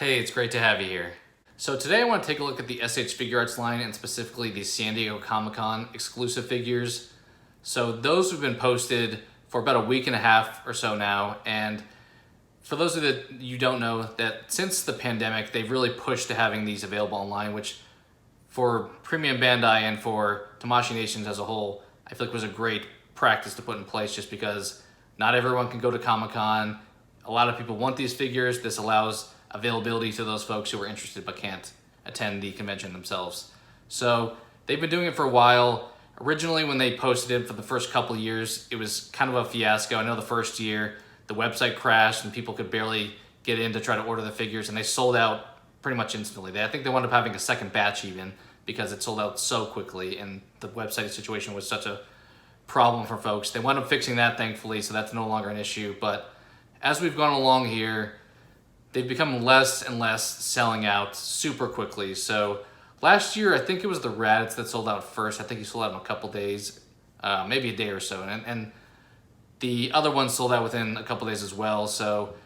Hey, it's great to have you here. So today I want to take a look at the SH Figuarts line and specifically the San Diego Comic-Con exclusive figures. So those have been posted for about a week and a half or so now, and for those of you don't know, that since the pandemic, they've really pushed to having these available online, which for Premium Bandai and for Tamashii Nations as a whole, I feel like was a great practice to put in place just because not everyone can go to Comic-Con. A lot of people want these figures. This allows availability to those folks who are interested but can't attend the convention themselves. So they've been doing it for a while. Originally, when they posted it for the first couple of years, it was kind of a fiasco. I know the first year, the website crashed and people could barely get in to try to order the figures, and they sold out pretty much instantly. I think they wound up having a second batch even because it sold out so quickly and the website situation was such a problem for folks. They wound up fixing that, thankfully, so that's no longer an issue. But as we've gone along here, they've become less and less selling out super quickly. So last year, I think it was the Raditz that sold out first. I think he sold out in a couple days, maybe a day or so. And the other one sold out within a couple days as well. So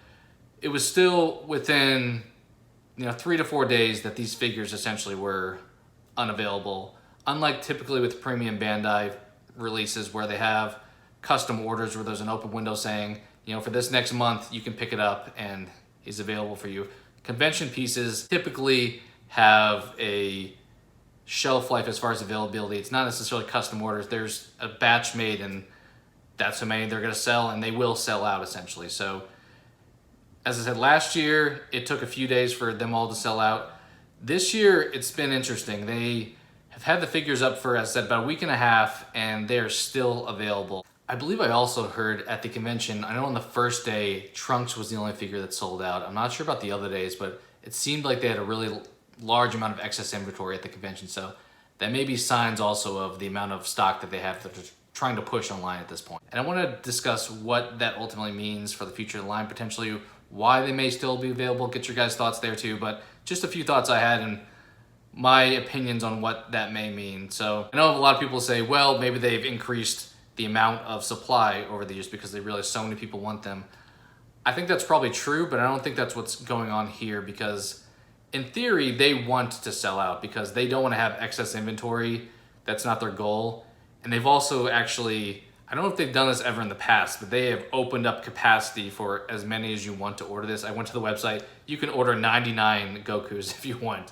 it was still within 3 to 4 days that these figures essentially were unavailable. Unlike typically with Premium Bandai releases where they have custom orders where there's an open window saying, for this next month, you can pick it up and is available for you. Convention pieces typically have a shelf life as far as availability. It's not necessarily custom orders. There's a batch made and that's how many they're going to sell, and they will sell out essentially. So as I said, last year, it took a few days for them all to sell out. This year, it's been interesting. They have had the figures up for, as I said, about a week and a half, and they're still available. I believe I also heard at the convention, I know on the first day, Trunks was the only figure that sold out. I'm not sure about the other days, but it seemed like they had a really large amount of excess inventory at the convention. So that may be signs also of the amount of stock that they have that they're trying to push online at this point. And I want to discuss what that ultimately means for the future of the line, potentially why they may still be available, get your guys' thoughts there too, but just a few thoughts I had and my opinions on what that may mean. So I know a lot of people say, well, maybe they've increased the amount of supply over the years because they realize so many people want them. I think that's probably true, but I don't think that's what's going on here because in theory, they want to sell out because they don't want to have excess inventory. That's not their goal. And they've also actually, I don't know if they've done this ever in the past, but they have opened up capacity for as many as you want to order this. I went to the website. You can order 99 Gokus if you want.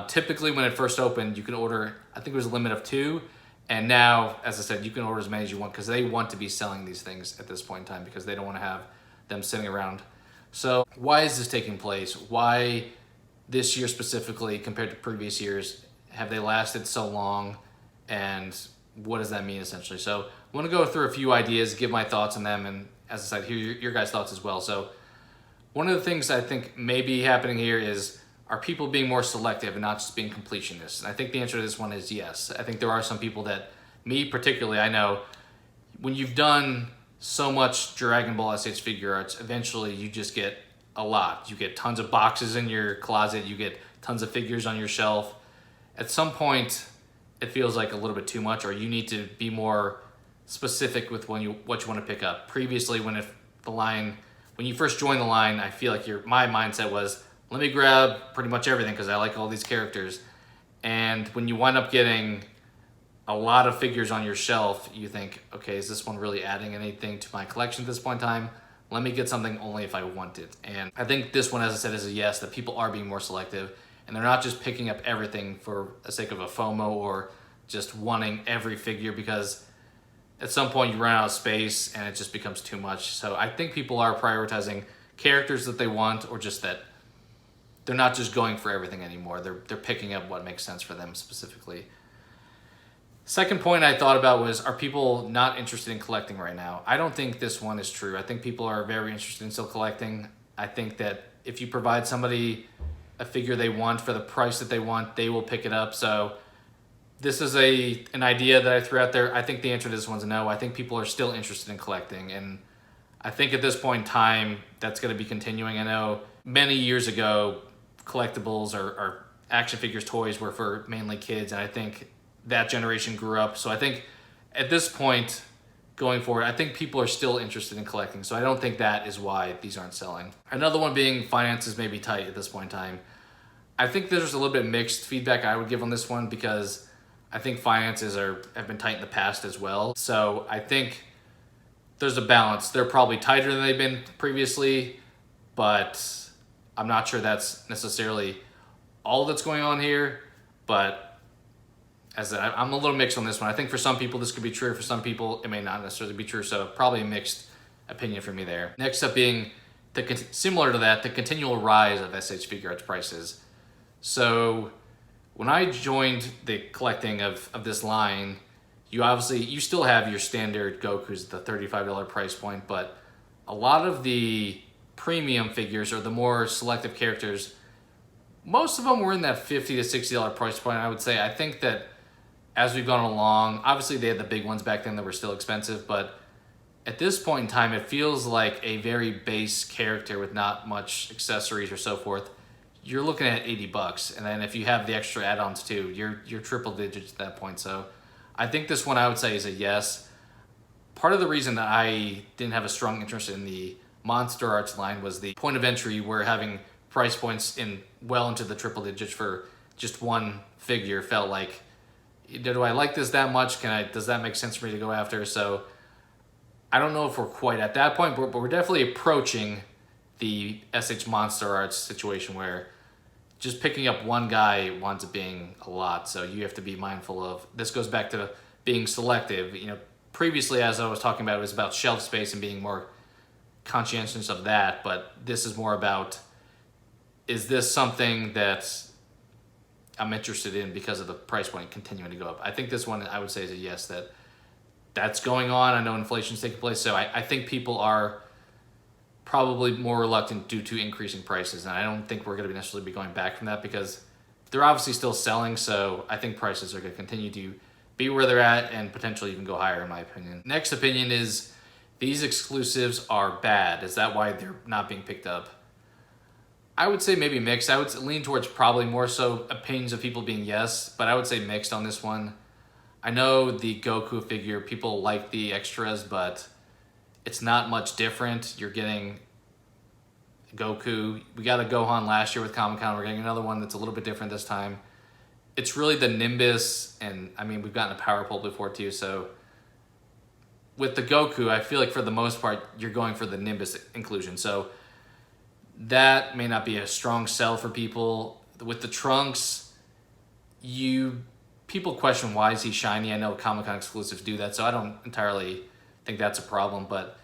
Typically, when it first opened, you can order, I think it was a limit of 2. And now, as I said, you can order as many as you want because they want to be selling these things at this point in time because they don't want to have them sitting around. So why is this taking place? Why this year specifically compared to previous years have they lasted so long? And what does that mean essentially? So I want to go through a few ideas, give my thoughts on them, and as I said, hear your guys' thoughts as well. So one of the things I think may be happening here is, are people being more selective and not just being completionists? And I think the answer to this one is yes. I think there are some people that, me particularly, I know, when you've done so much Dragon Ball SH Figuarts, eventually you just get a lot. You get tons of boxes in your closet, you get tons of figures on your shelf. At some point, it feels like a little bit too much, or you need to be more specific with what you want to pick up. Previously, when you first joined the line, I feel like my mindset was, let me grab pretty much everything because I like all these characters. And when you wind up getting a lot of figures on your shelf, you think, okay, is this one really adding anything to my collection at this point in time? Let me get something only if I want it. And I think this one, as I said, is a yes, that people are being more selective and they're not just picking up everything for the sake of a FOMO or just wanting every figure because at some point you run out of space and it just becomes too much. So I think people are prioritizing characters that they want, or just that they're not just going for everything anymore. They're picking up what makes sense for them specifically. Second point I thought about was, are people not interested in collecting right now? I don't think this one is true. I think people are very interested in still collecting. I think that if you provide somebody a figure they want for the price that they want, they will pick it up. So this is an idea that I threw out there. I think the answer to this one's no. I think people are still interested in collecting. And I think at this point in time, that's going to be continuing. I know many years ago, collectibles or action figures, toys were for mainly kids. And I think that generation grew up. So I think at this point, going forward, I think people are still interested in collecting. So I don't think that is why these aren't selling. Another one being finances may be tight at this point in time. I think there's a little bit mixed feedback I would give on this one, because I think finances have been tight in the past as well. So I think there's a balance. They're probably tighter than they've been previously, but I'm not sure that's necessarily all that's going on here. But as I said, I'm a little mixed on this one. I think for some people this could be true. For some people it may not necessarily be true. So probably a mixed opinion for me there. Next up being, similar to that, the continual rise of SH Figuarts prices. So when I joined the collecting of this line, you still have your standard Gokus at the $35 price point, but a lot of the premium figures, or the more selective characters, most of them were in that $50 to $60 price point, I would say. I think that as we've gone along, obviously they had the big ones back then that were still expensive, but at this point in time, it feels like a very base character with not much accessories or so forth. You're looking at $80, and then if you have the extra add-ons too, you're triple digits at that point. So I think this one I would say is a yes. Part of the reason that I didn't have a strong interest in the Monster Arts line was the point of entry. We're having price points well into the triple digits for just one figure. Felt like, do I like this that much? Does that make sense for me to go after? So I don't know if we're quite at that point, but we're definitely approaching the SH Monster Arts situation where just picking up one guy winds up being a lot. So you have to be mindful of, this goes back to being selective. Previously, as I was talking about, it was about shelf space and being more conscientious of that, but this is more about, is this something that I'm interested in because of the price point continuing to go up? I think this one I would say is a yes, that's going on. I know inflation's taking place, so I think people are probably more reluctant due to increasing prices, and I don't think we're going to necessarily be going back from that, because they're obviously still selling. So I think prices are going to continue to be where they're at and potentially even go higher, in my opinion. Next opinion is, these exclusives are bad. Is that why they're not being picked up? I would say maybe mixed. I would lean towards probably more so opinions of people being yes, but I would say mixed on this one. I know the Goku figure, people like the extras, but it's not much different. You're getting Goku. We got a Gohan last year with Comic-Con. We're getting another one that's a little bit different this time. It's really the Nimbus, and I mean, we've gotten a Power Pole before too, so with the Goku, I feel like for the most part, you're going for the Nimbus inclusion. So that may not be a strong sell for people. With the Trunks, people question, why is he shiny? I know Comic-Con exclusives do that, so I don't entirely think that's a problem, but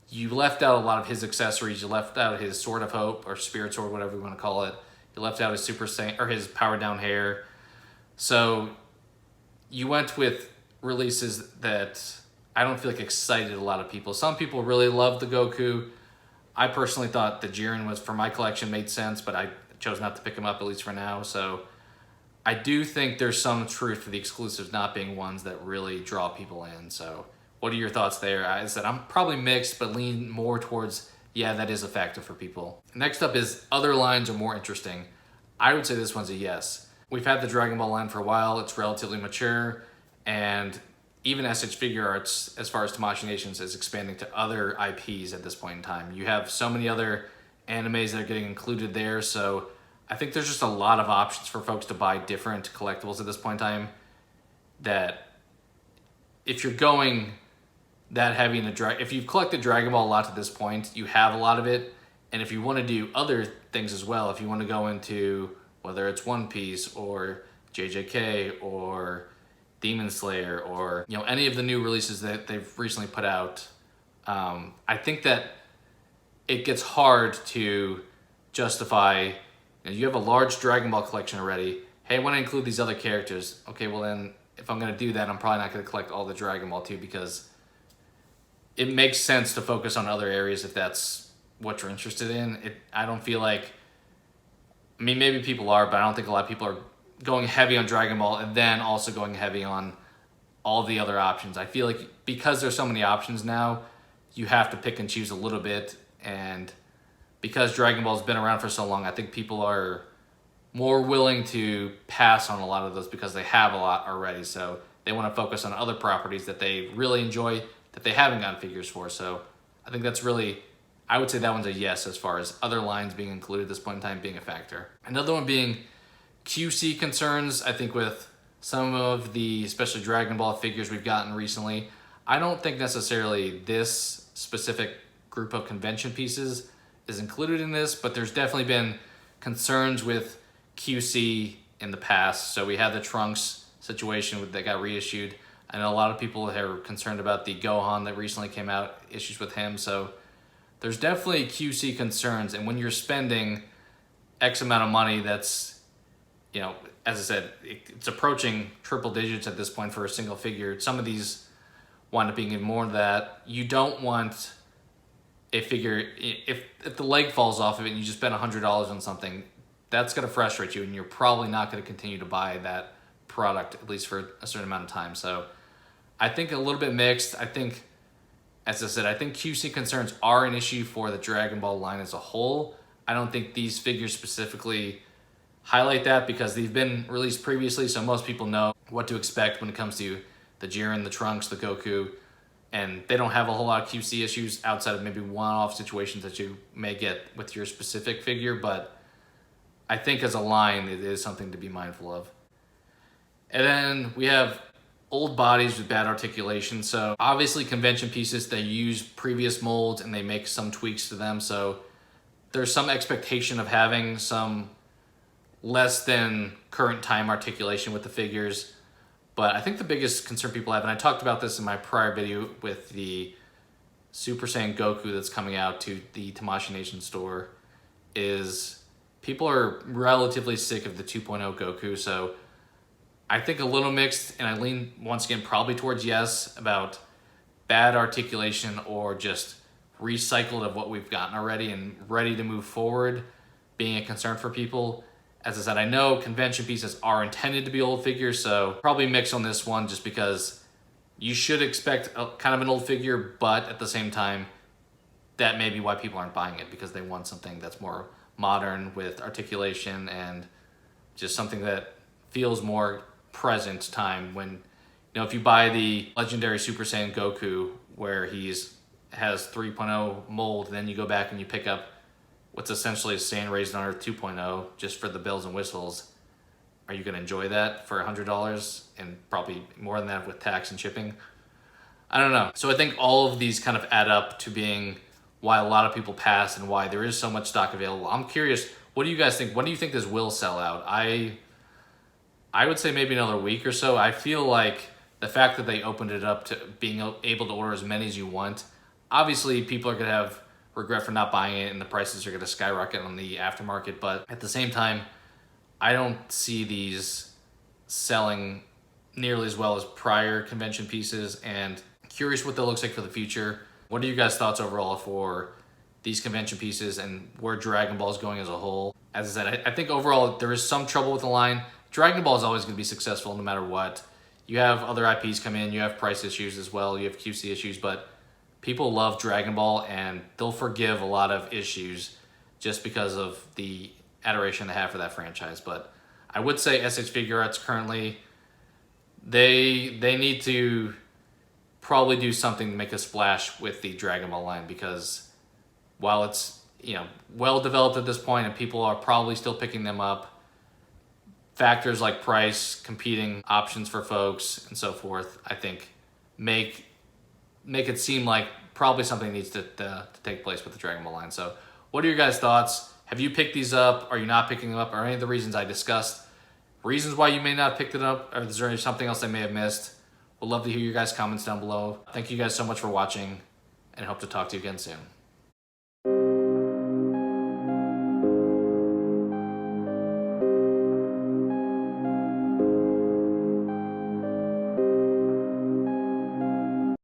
you left out a lot of his accessories. You left out his Sword of Hope, or Spirit Sword, whatever you want to call it. You left out his Super Saiyan, or his powered down hair. So you went with releases that I don't feel like excited a lot of people. Some people really loved the Goku. I personally thought the Jiren was, for my collection, made sense, but I chose not to pick him up, at least for now. So I do think there's some truth to the exclusives not being ones that really draw people in. So what are your thoughts there? I said I'm probably mixed, but lean more towards, yeah, that is a factor for people. Next up is, other lines are more interesting. I would say this one's a yes. We've had the Dragon Ball line for a while. It's relatively mature, and even SH Figuarts, as far as Tamashii Nations, is expanding to other IPs at this point in time. You have so many other animes that are getting included there, so I think there's just a lot of options for folks to buy different collectibles at this point in time, that if you're going that heavy if you've collected Dragon Ball a lot to this point, you have a lot of it, and if you want to do other things as well, if you want to go into, whether it's One Piece or JJK or Demon Slayer, or any of the new releases that they've recently put out, I think that it gets hard to justify. You have a large Dragon Ball collection already. Hey, I want to include these other characters. Okay, well then, if I'm going to do that, I'm probably not going to collect all the Dragon Ball too, because it makes sense to focus on other areas if that's what you're interested in. I don't feel like, I mean, maybe people are, but I don't think a lot of people are going heavy on Dragon Ball and then also going heavy on all the other options. I feel like because there's so many options now, you have to pick and choose a little bit, and because Dragon Ball's been around for so long, I think people are more willing to pass on a lot of those because they have a lot already. So they want to focus on other properties that they really enjoy, that they haven't gotten figures for. So I think that's really, I would say that one's a yes as far as other lines being included at this point in time being a factor. Another one being QC concerns. I think with some of the, especially Dragon Ball figures we've gotten recently, I don't think necessarily this specific group of convention pieces is included in this, but there's definitely been concerns with QC in the past. So we had the Trunks situation that got reissued. I know a lot of people are concerned about the Gohan that recently came out, issues with him. So there's definitely QC concerns. And when you're spending X amount of money, that's, you know, as I said, it's approaching triple digits at this point for a single figure. Some of these wind up being even more than that. You don't want a figure, if the leg falls off of it and you just spend $100 on something, that's going to frustrate you and you're probably not going to continue to buy that product, at least for a certain amount of time. So I think a little bit mixed. I think, as I said, I think QC concerns are an issue for the Dragon Ball line as a whole. I don't think these figures specifically highlight that because they've been released previously, so most people know what to expect when it comes to the Jiren, the Trunks, the Goku, and they don't have a whole lot of QC issues outside of maybe one-off situations that you may get with your specific figure, but I think as a line, it is something to be mindful of. And then we have old bodies with bad articulation. So obviously convention pieces, they use previous molds and they make some tweaks to them. So there's some expectation of having some less than current time articulation with the figures. But I think the biggest concern people have, and I talked about this in my prior video with the Super Saiyan Goku that's coming out to the Tamashii Nation store, is people are relatively sick of the 2.0 Goku. So I think a little mixed, and I lean once again probably towards yes about bad articulation or just recycled of what we've gotten already and ready to move forward being a concern for people. As I said, I know convention pieces are intended to be old figures, so probably mix on this one just because you should expect kind of an old figure, but at the same time, that may be why people aren't buying it, because they want something that's more modern with articulation and just something that feels more present time. When, you know, if you buy the legendary Super Saiyan Goku where has 3.0 mold, then you go back and you pick up what's essentially a Saiyan Raised on Earth 2.0 just for the bells and whistles, are you going to enjoy that for $100 and probably more than that with tax and shipping? I don't know. So I think all of these kind of add up to being why a lot of people pass and why there is so much stock available. I'm curious, what do you guys think? When do you think this will sell out? I would say maybe another week or so. I feel like the fact that they opened it up to being able to order as many as you want, obviously people are going to have regret for not buying it and the prices are going to skyrocket on the aftermarket, but at the same time, I don't see these selling nearly as well as prior convention pieces, and curious what that looks like for the future. What are you guys' thoughts overall for these convention pieces and where Dragon Ball is going as a whole? As I said, I think overall there is some trouble with the line. Dragon Ball is always going to be successful no matter what. You have other IPs come in, you have price issues as well, you have QC issues, but people love Dragon Ball and they'll forgive a lot of issues just because of the adoration they have for that franchise. But I would say SH Figuarts currently, they need to probably do something to make a splash with the Dragon Ball line, because while it's, you know, well developed at this point and people are probably still picking them up, factors like price, competing options for folks, and so forth, I think make it seem like probably something needs to take place with the Dragon Ball line. So what are your guys' thoughts? Have you picked these up? Are you not picking them up? Are any of the reasons I discussed reasons why you may not have picked it up? Or is there something else I may have missed? Would love to hear your guys' comments down below. Thank you guys so much for watching and hope to talk to you again soon.